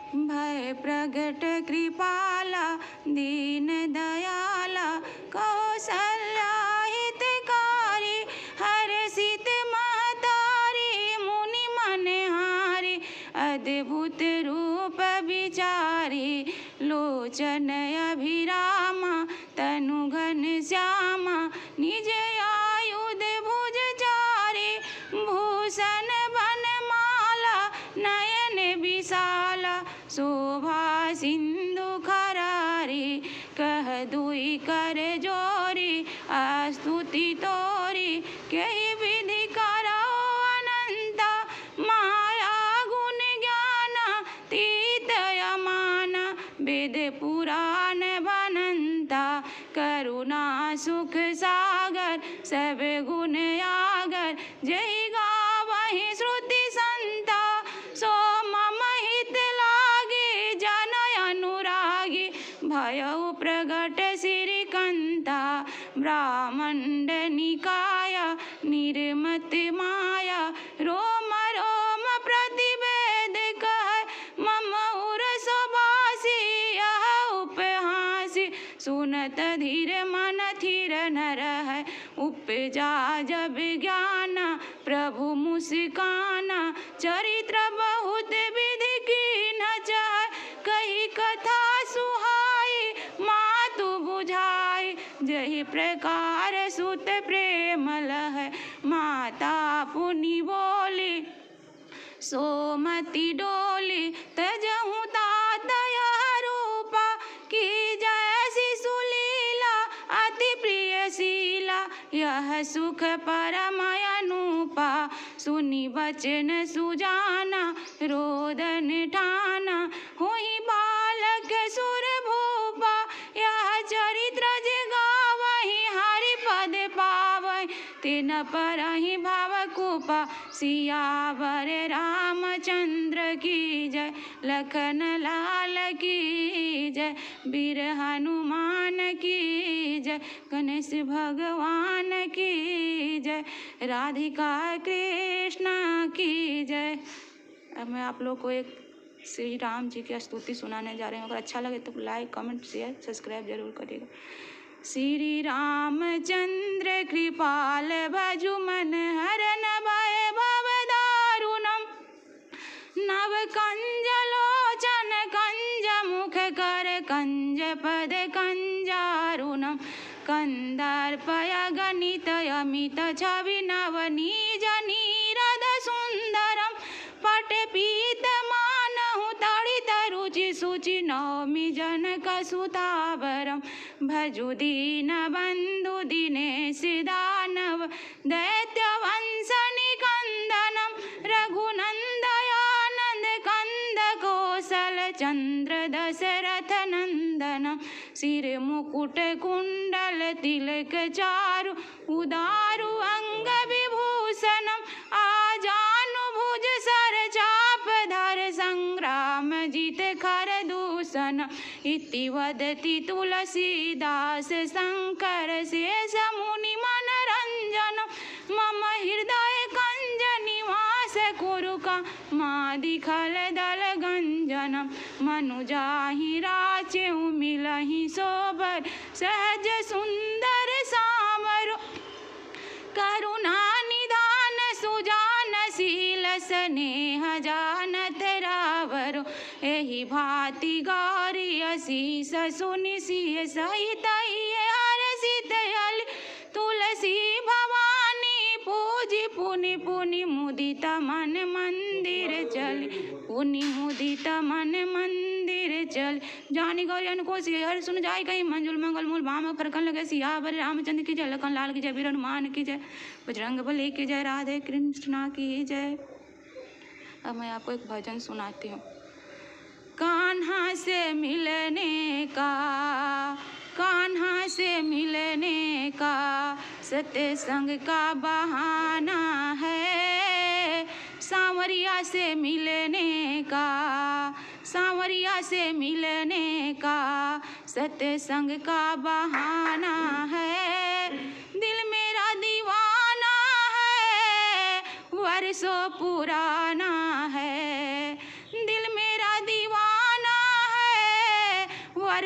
भय प्रगट कृपाला दीन दयाला कौशल्या हितकारी हर्षित महतारी मुनि मनहारी अद्भुत रूप विचारी लोचन अभिरामा तनु घन श्यामा निज आयुध भुज चारी भूषण बनमाला नयन विशाला शोभा सिंधु खरारी कह दुई कर जोरी स्तुति तोरी कही विधि करो अनंता माया गुण ज्ञान तीत यमाना वेद पुराण बनंता करुणा सुख सागर सब गुण आगर जय गावहि श्रुति संता सो मम हित लागे जन अनुरागी भयउ प्रगट श्रीकंता ब्राह्मण निकाय निर्मत माया रोम रोम प्रतिवेद कह मम उर सुबासी यह उपहासी सुनत धीर मन थीर न रह उपजा जब ज्ञान प्रभु मुस्काना चरित्र बहुत विधि की न चाह कही कथा सुहाई मातु बुझाई जही प्रकार सुत प्रेम लह माता पुनि बोली सोमति डोली तजहु तात यह रूपा की जैसी सुलीला अति प्रिय शीला यह सुख परम अनूपा सुनि वचन सुजाना रोदन ठाना हुई बालक सुर भूपा यह चरित्र जगावहि हरि पद पावहि तिन परहि भव कुपा सियावर रामचंद्र की जय लखन लाल की जय वीर हनुमान की जय गणेश भगवान की जय राधिका कृष्ण की जय। अब मैं आप लोग को एक श्री राम जी की स्तुति सुनाने जा रही हूँ। अगर अच्छा लगे तो लाइक कमेंट शेयर सब्सक्राइब जरूर करिएगा। श्री रामचंद्र कृपाल भजु मन हरन भय भव दारुणम नव कंज लोचन कंज मुख कर कंज पद कंजारुणम कंदर्पय गणित अमित छवि नवनीज नीरद सुंदरम पट पीत मानहु तड़ित रुचि सुचि नौमि जनक सुतावरम भजु दीन बंधु दिनेश दानव दैत्य वंश निकंदनम रघुनंदयानंद कंद कौशल चंद्र दशरथ नंदनम सिर मुकुट कुंडल तिलक चारु उदारु अंग विभूषणम आजानु भुज सर चाप धर संग्राम जित खर दूषण इति वदति तुलसीदास शंकर शेष मुनि मनरंजन मम हृदय कंज निवास कुरुका मादि खल दल गंजनम मनुजाहि राचेउ मिलहि सोबर सहज सुंदर सामरो करुणा निधान सुजान शील स्नेह जानत रावरो एहि भांति गौरी असीस सुनि सिय सहित हर्षित हल तुलसी भवानी पूजी पुनि पुनि मुदित मन मंदिर चली पुनि मुदित मन मंदिर चल जानी गौरी अनुकोसी हर सुन जाय कहीं मंजुल मंगल मूल भाम फरकन लगे सियावर रामचंद्र की जय लखन लाल की जय वीर हनुमान की जय बजरंग बली की जय राधे कृष्णा की जय। अब मैं आपको एक भजन सुनाती हूँ। कान्हा से मिलने का कान्हा से मिलने का सत्संग का बहाना है सांवरिया से मिलने का सांवरिया से मिलने का सत्संग का बहाना है दिल मेरा दीवाना है वर्षों पुराना है दिल मेरा दीवाना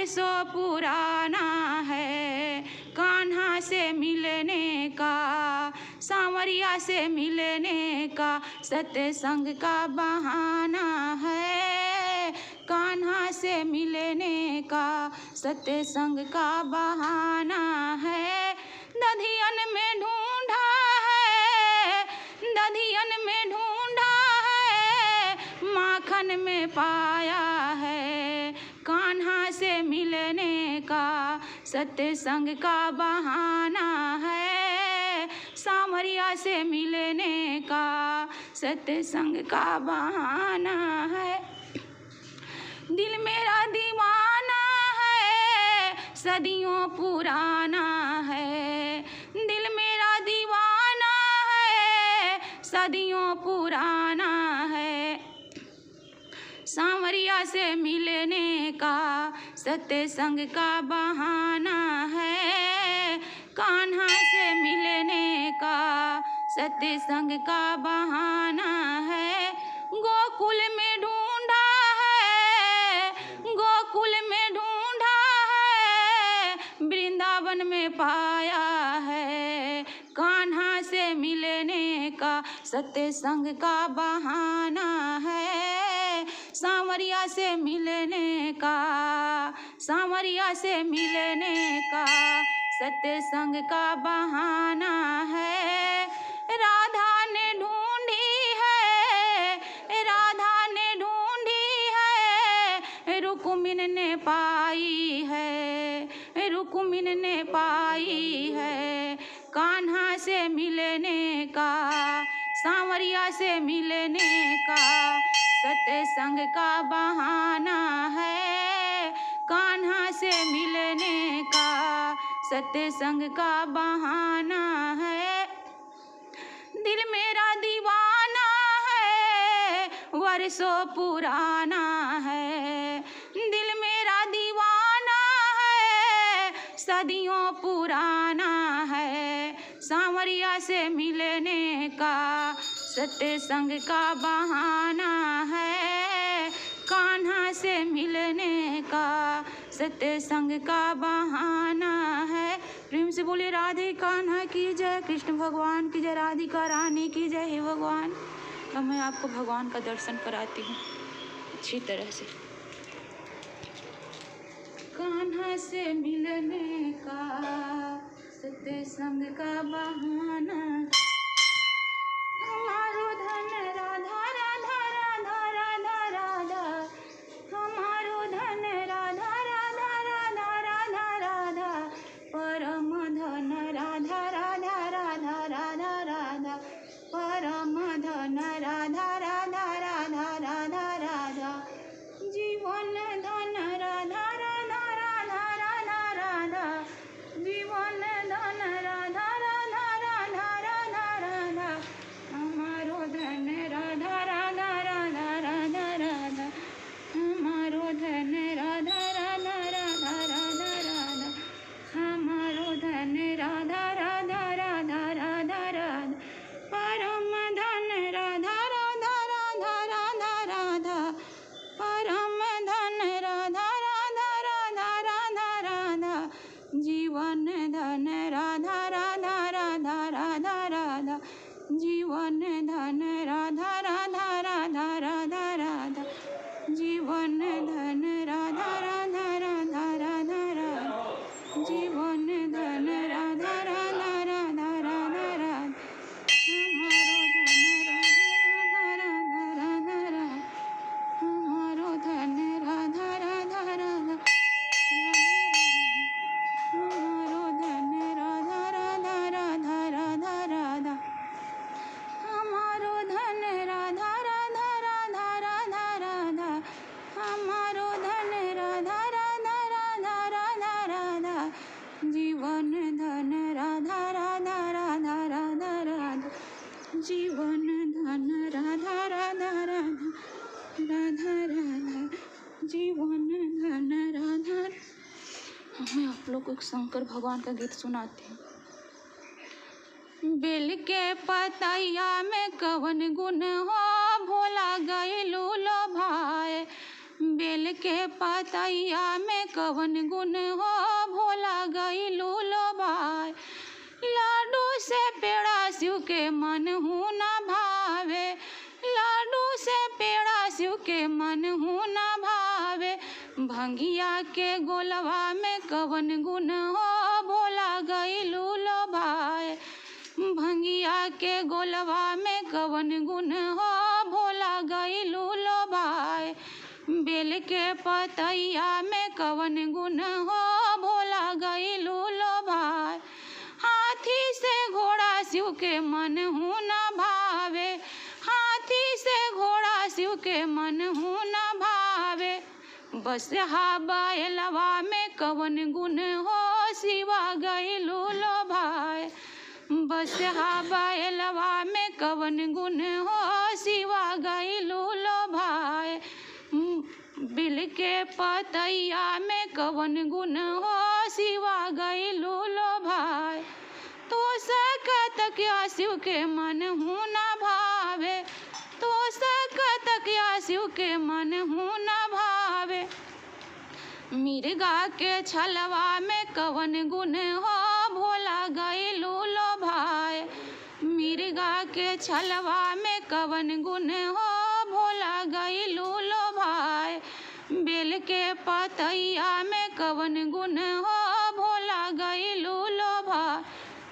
वर्षों पुराना है कान्हा से मिलने का, सांवरिया से मिलने का सत्संग का बहाना है। कान्हा से मिलने का सत्संग का बहाना है। दधियन में ढूंढा है, दधियन में ढूंढा है, माखन में पाया है। कान्हा से मिलने का सत्संग का बहाना है। सांवरिया से मिलने का सत्संग का बहाना है। दिल मेरा दीवाना है सदियों पुराना है, दिल मेरा दीवाना है सदियों पुराना है। सांवरिया से मिलने का सत्संग का बहाना है। कान्हा से मिलने का सत्संग का बहाना है। गोकुल में ढूंढा है, गोकुल में ढूंढा है, वृंदावन में पाया है। कान्हा से मिलने का सत्संग का बहाना है। सांवरिया से मिलने का, सांवरिया से मिलने का सत्संग का बहाना है। राधा ने ढूंढी है, राधा ने ढूंढी है, रुक्मिन ने पाई है, रुक्मिन ने पाई है। कान्हा से मिलने का, सांवरिया से मिलने का सत्संग का बहाना है। कान्हा से मिलने का सत्संग का बहाना है। दिल मेरा दीवाना है वर्षों पुराना है, दिल मेरा दीवाना है सदियों पुराना है। सांवरिया से मिलने का सत्संग का बहाना है। कान्हा से मिलने का सत्संग का बहाना है। प्रेम से बोले राधे कान्हा की जय, कृष्ण भगवान की जय, राधिका रानी की जय। हे भगवान, अब मैं आपको भगवान का दर्शन कराती हूँ अच्छी तरह से। कान्हा से मिलने का सत्संग का बहाना, हमारो धन राधा राधा राधा राधा राधा, हमारो धन राधा राधा राधा राधा राधा, परम धन राधा राधा राधा राधा राधा, परम धन राधा राधा राधा राधा राधा, जीवन धन राधा राधा राधा राधा राधा, जीवन धन राधा राधा राधा राधा राधा, हमारो धन राधा राधा राधा राधा राधा, हमारो धन राधा राधा राधा राधा राधा, हमारो धन राधा राधा राधा राधा राधा, परम धन राधा राधा राधा राधा राधा, परम धन राधा राधा राधा राधा राधा, जीवन धन राधा राधा राधा राधा राधा, जीवन धन राधा राधा राधा राधा राधा, जीवन धन राधा राधा राधा राधा राधा, जीवन धन राधा राधा राधा राधा राधा, हमारो धन राधा राधा राधा राधा राधा, हमारो धन राधा राधा राधा राधा राधा, हमारो धन राधा राधा राधा राधा राधा, जीवन धन राधा राधा राधा राधा राधा, जीवन धन राधा राधा राधा राधा राधा, जीवन धन राधा। मैं आप लोग को शंकर भगवान का गीत सुनाती हूँ। बेल के पतैया में कवन गुण हो, भोला गइलू लो भाई। बेल के पतैया में कवन गुण हो भोला गइलू लोभाए। लाडू से पेड़ा शिव के मन हूँ न भावे, लाडू से पेड़ा शिव के मन हूँ न भावे। भंगिया के गोलवा में कवन गुण हो भोला गइलू लोभाए। भंगिया के गोलवा में कवन गुण हो भोला गइलू लोभाए। बेल के पतैया में कवन गुण हो भोला गइलू लोभाए। हाथी से घोड़ा शिव के मन हूँ न भावे, हाथी से घोड़ा शिव के मन हूँ न भावे। बसहा बैलवा में कवन गुण हो शिवा गइलू लोभाए। बसहा बैलवा में कवन गुण हो शिवा गइलू लोभाए। बिल के पतैया में कवन गुण हो शिवा गइलू लोभाए। तो सकत क्या शिव के मन हूँ न भावे, तो सकत क्या शिव के मन हूँ न भावे। मिर्गा के छलवा में कवन गुण हो भोला गइलू लोभाए। मिर्गा के छलवा में कवन गुण हो भोला गइलू लोभाए। बेल के पतैया में कवन गुण हो भोला गइलू लोभाए।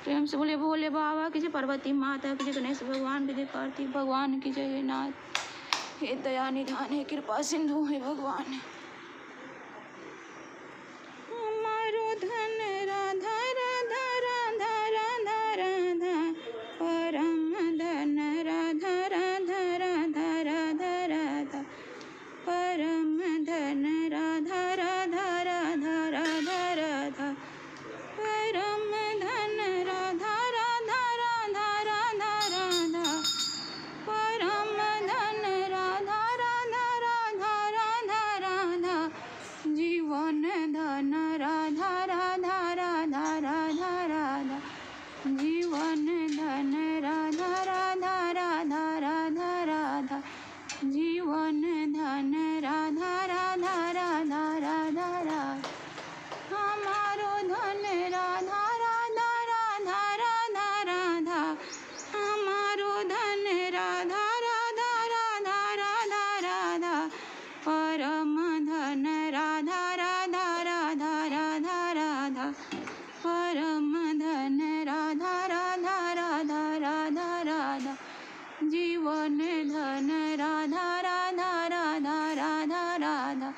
प्रेम से बोले भोले बाबा की जय, पार्वती माता की जय, गणेश भगवान की जय, कार्तिक भगवान की जय। हे नाथ हे दया निधान हे कृपा सिंधु हे भगवान। हमारो धन राधा राधा राधा राधा राधा, परम धन राधा राधा राधा राधा राधा, परम धन राधा राधा राधा राधा राधा, परम धन राधा राधा राधा राधा राधा, परम धन राधा राधा राधा राधा राधा, जीवन धन राधा राधा राधा राधा राधा, जीवन धन राधा राधा राधा राधा राधा, जीवन धन राधा राधा राधा राधा राधा। हमारो धन राधा राधा राधा राधा राधा, हमारो धन राधा राधा राधा राधा राधा, परम धन राधा राधा राधा राधा राधा, परम धन राधा राधा राधा राधा राधा, जीवन धन राधा राधा राधा राधा राधा।